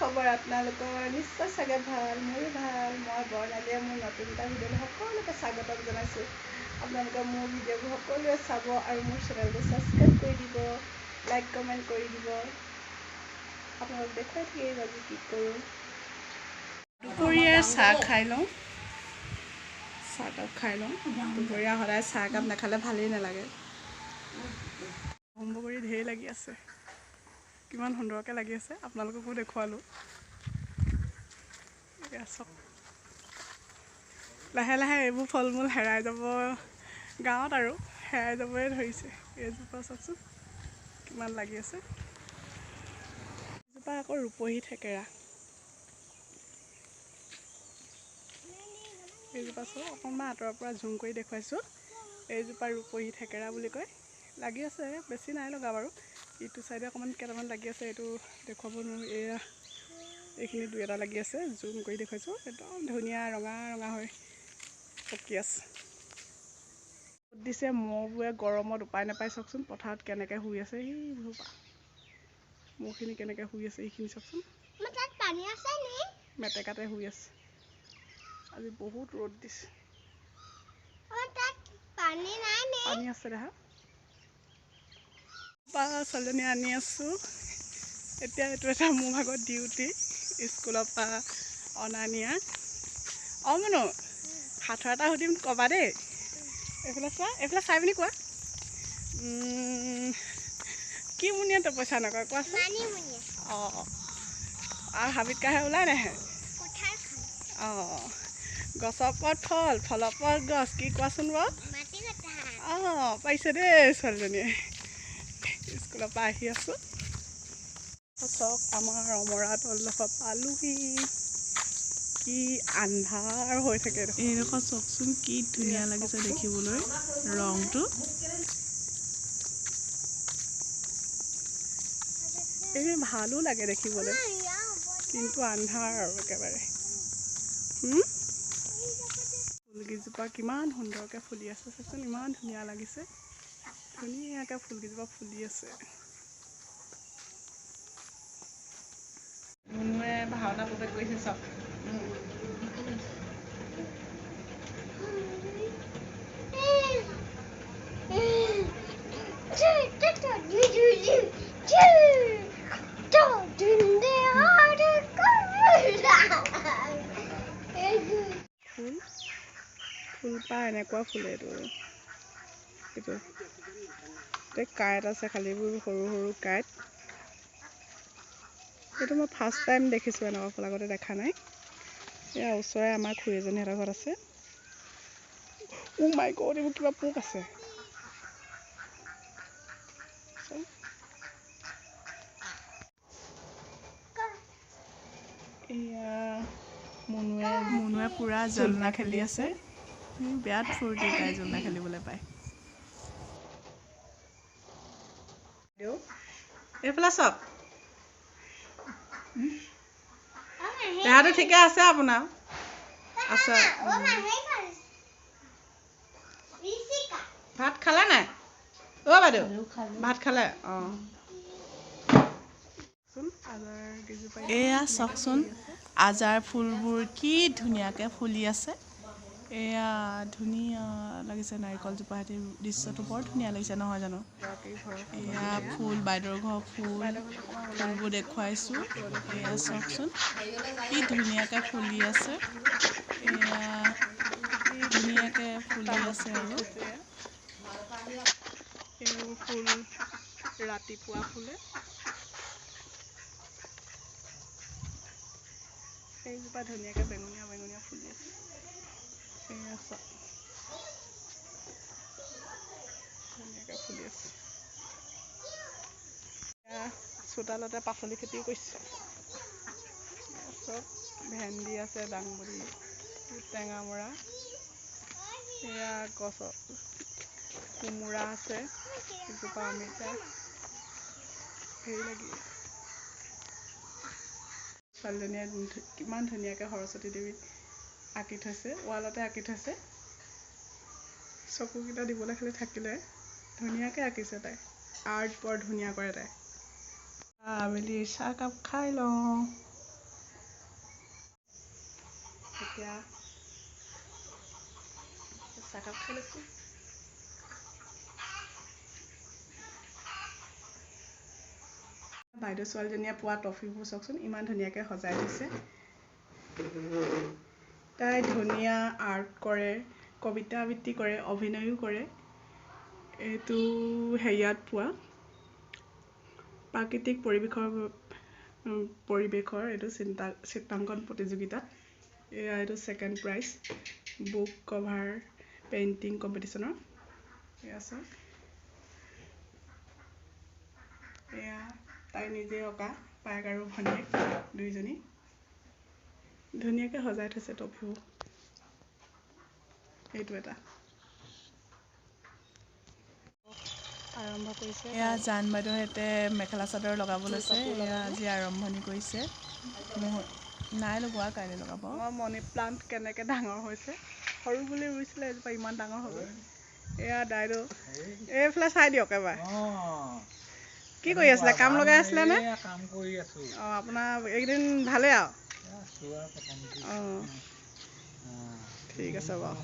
খবৰ আপোনালোকৰ? নিশ্চয় চাগে ভাল, মোৰো ভাল। মই বৰ্ণালীয়ে মোৰ নতুন এটা ভিডিঅ'লৈ সকলোকে স্বাগতম জনাইছোঁ। আপোনালোকে মোৰ ভিডিঅ'বোৰ সকলোৱে চাব আৰু মোৰ চেনেলটো ছাবস্ক্ৰাইব কৰি দিব, লাইক কমেণ্ট কৰি দিব। আপোনালোক দেখুৱাই থাকিব আজি কি কৰোঁ। দুপৰীয়াৰ চাহ খাই লওঁ, চাহকাপ খাই লওঁ। দুপৰীয়া সদায় চাহকাপ নাখালে ভালেই নালাগে। বগৰী ঢেৰ লাগি আছে, কিমান সুন্দৰকৈ লাগি আছে, আপোনালোককো দেখুৱালোঁ। এয়া চাওক, লাহে লাহে এইবোৰ ফল মূল হেৰাই যাব গাঁৱত, আৰু হেৰাই যাবই ধৰিছে। এইজোপা চাওকচোন কিমান লাগি আছে। এজোপা আকৌ ৰূপহী থেকেৰা, এইজোপা চাওক, অকণমান আঁতৰৰ পৰা জুম কৰি দেখুৱাইছোঁ। এইজোপা ৰূপহী থেকেৰা বুলি কয়। লাগি আছে, বেছি নাই লগা বাৰু। ইটো চাইডে অকণমান কেইটামান লাগি আছে, এইটো দেখুৱাব নোৱাৰোঁ। এয়া এইখিনি দুই এটা লাগি আছে, জুম কৰি দেখুৱাইছোঁ। একদম ধুনীয়া ৰঙা ৰঙা হৈ পকি আছে। ৰ'দ দিছে, মহবোৰে গৰমত উপায় নাপায়। চাওকচোন পথাৰত কেনেকৈ শুই আছে, সেইবোৰ মহখিনি কেনেকৈ শুই আছে, এইখিনি চাওকচোন। মেটেকাতে শুই আছে। আজি বহুত ৰ'দ দিছে। পানী আছে দেখা, ছোৱালীজনী আনি আছোঁ এতিয়া। এইটো এটা মোৰ ভাগত ডিউটি, স্কুলৰ পৰা অনা নিয়া। মনো সাঁথৰ এটা সুধিম, ক'বা দেই। এইফালে চোৱা, এইফালে চাই পিনি কোৱা। কি মুনিয়াটো পইচা নকয় কোৱাচোন। আৰু হাবিত কাহে ওলাই নাহে। গছৰ ওপৰত ফল, ফলৰ ওপৰত গছ, কি কোৱাচোন বাৰু। পাৰিছে দেই ছোৱালীজনীয়ে। স্কুলৰ পৰা আহি আছোঁ। চাওক, আমাৰ অমৰা তলডোখৰ পালোহি। কি আন্ধাৰ হৈ থাকে। এইডোখৰ চাওকচোন কি ধুনীয়া লাগিছে দেখিবলৈ ৰংটো। এই ভালো লাগে দেখিবলৈ, কিন্তু আন্ধাৰ আৰু একেবাৰে। ফুলকেইজোপা কিমান সুন্দৰকৈ ফুলি আছে চাচোন, ইমান ধুনীয়া লাগিছে। ধুনীয়াকৈ ফুলকেইজোপা ফুলি আছে। মুনুৱে ভাওনা প্ৰৱেশ কৰিছে চাওক। ফুলপাহ এনেকুৱা ফুলে। এইটো কাঁইট আছে, খালি এইবোৰ সৰু সৰু কাঁইট। এইটো মই ফাৰ্ষ্ট টাইম দেখিছোঁ, এনেকুৱা ফুল আগতে দেখা নাই। এয়া ওচৰৰে আমাৰ খুৰী এজনীহঁতৰ ঘৰত আছে। মাই গড, এইবোৰ কিবা পোক আছে। এয়া মুনুৱে পুৰা জলনা খেলি আছে। বিৰাট ফূৰ্তি তাই জলনা খেলিবলৈ পায়। এইফালে চাওক, দেহাটো ঠিকে আছে আপোনাৰ? আছে। ভাত খালে নাই? বাইদেউ ভাত খালে? এয়া চাওকচোন, আজাৰ ফুলবোৰ কি ধুনীয়াকৈ ফুলি আছে। এয়া ধুনীয়া লাগিছে, নাৰিকলজোপা সৈতে দৃশ্যটো বৰ ধুনীয়া লাগিছে নহয় জানো। এয়া ফুল, বাইদেউৰ ঘৰৰ ফুলবোৰ দেখুৱাইছোঁ। এয়া চাওকচোন কি ধুনীয়াকৈ ফুলি আছে। এয়া ধুনীয়াকৈ ফুলি আছে। আৰু এইবোৰ ফুল ৰাতিপুৱা ফুলে। এইজোপা ধুনীয়াকৈ বেঙুনীয়া বেঙুনীয়া ফুলি আছে। এয়া চাওক, ধুনীয়াকৈ ফুলি আছে। এয়া চোতালতে পাচলি খেতিও কৰিছে। চব ভেন্দি আছে, দাংবডি, টেঙামৰা। এয়া গছত কোমোৰা আছে, এজোপা অমিতা। হেৰি লাগি ছোৱালীজনীয়ে কিমান ধুনীয়াকৈ সৰস্বতী দেৱী আঁকি থৈছে, ৱালতে আঁকি থৈছে। চকুকেইটা দিবলৈ খালি থাকিলে, ধুনীয়াকৈ আঁকিছে তাই। আৰ্ট বৰ ধুনীয়া কৰে তাই। আবেলি চাহকাপ খাই লওঁ। এতিয়া চাহকাপ খাই লৈছোঁ। বাইদেউ ছোৱালীজনীয়ে পোৱা ট্ৰফিবোৰ চাওকচোন, ইমান ধুনীয়াকৈ সজাই থৈছে। তাই ধুনীয়া আৰ্ট কৰে, কবিতা আবৃত্তি কৰে, অভিনয়ো কৰে। এইটো হেৰিয়াত পোৱা প্ৰাকৃতিক পৰিৱেশৰ এইটো চিত্ৰাংকন প্ৰতিযোগিতাত এইটো second prize, book cover painting কম্পিটিশ্যনৰ। এয়া চাওক, এয়া তাই নিজে অঁকা পায়েক আৰু ভনীয়েক দুইজনী ধুনীয়াকৈ সজাই থৈছে ট্ৰফিবোৰ। এইটো এটা আৰম্ভ কৰিছে। এয়া জান বাইদেউহঁতে মেখেলা চাদৰ লগাব লৈছে। এয়া আজি আৰম্ভণি কৰিছে। নাই লগোৱা, কাইলৈ লগাব। মানি প্লাণ্ট কেনেকৈ ডাঙৰ হৈছে, সৰু বুলি ৰুইছিলে, এজোপা ইমান ডাঙৰ হ'ব। এয়া দাইদেউ এইফালে চাই দিয়ক এবাৰ। কি কৰি আছিলে, কাম লগাই আছিলে নে? কাম কৰি আছো। অঁ, আপোনাৰ এইকেইদিন ভালেই আৰু? অঁ, ঠিক আছে বাৰু।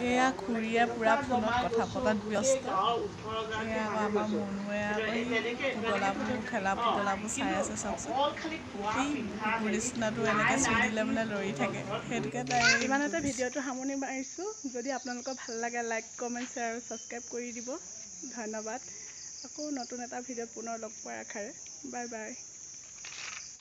এয়া খুৰীয়ে পূৰা ফোনত কথা পতাত ব্যস্ত। এয়া আকৌ আমাৰ মুনুৱে আকৌ পুতলাবোৰ চাই আছে চাওকচোন। এই কুকুৰ নিচিনাটো এনেকৈ চুই দিলে মানে লৰি থাকে, সেইটোকে তাই। ইমানতে ভিডিঅ'টো সামৰণি মাৰিছোঁ। যদি আপোনালোকৰ ভাল লাগে লাইক কমেণ্ট শ্বেয়াৰ আৰু ছাবস্ক্ৰাইব কৰি দিব। ধন্যবাদ। আকৌ নতুন এটা ভিডিঅ'ত পুনৰ লগ পোৱাৰ আশাৰে। Bye bye.